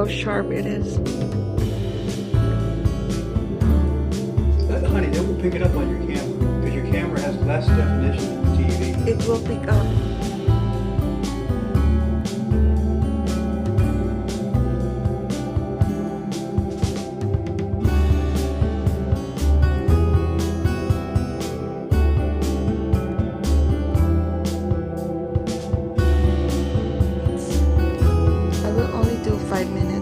how sharp it is. Honey, that will pick it up on your camera because your camera has less definition than the TV. It will pick up. I will only do 5 minutes.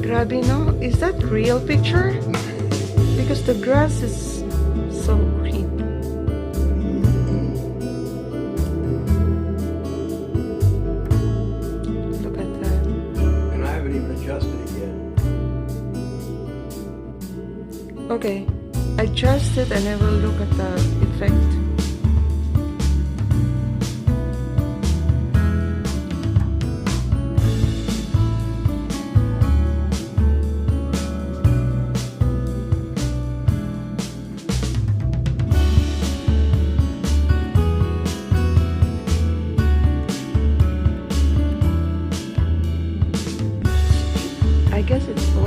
Grabe, no? Is that real picture? Because the grass is so green. Look at that. And I haven't even adjusted it yet. Okay, adjust it and I will look at the effect. I guess it's old.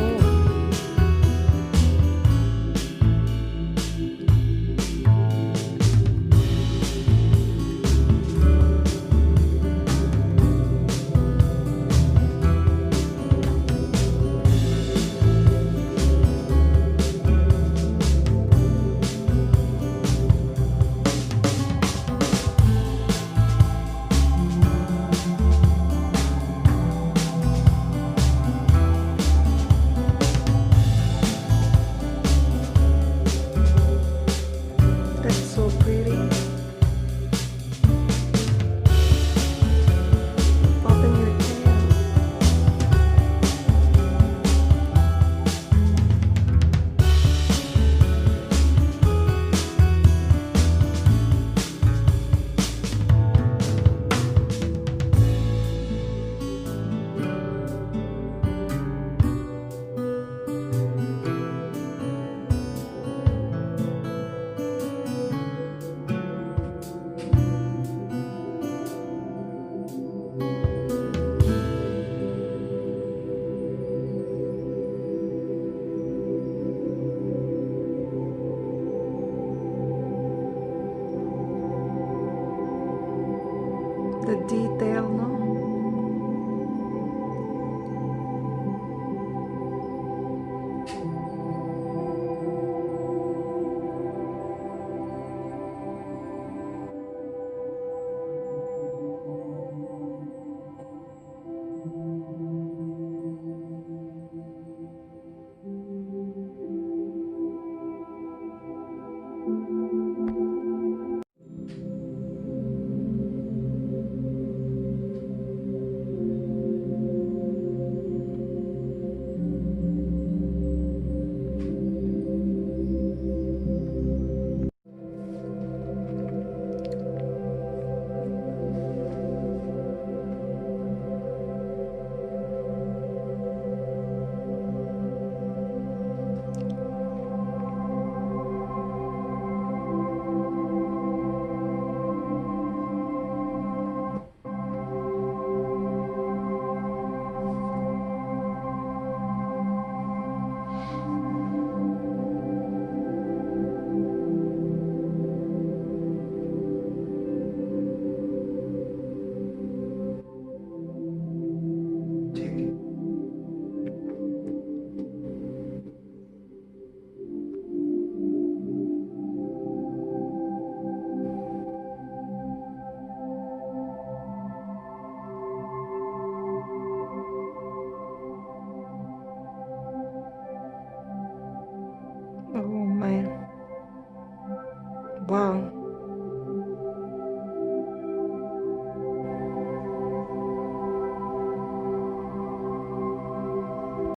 That's so pretty. Popping your tail. The detail, no? Wow.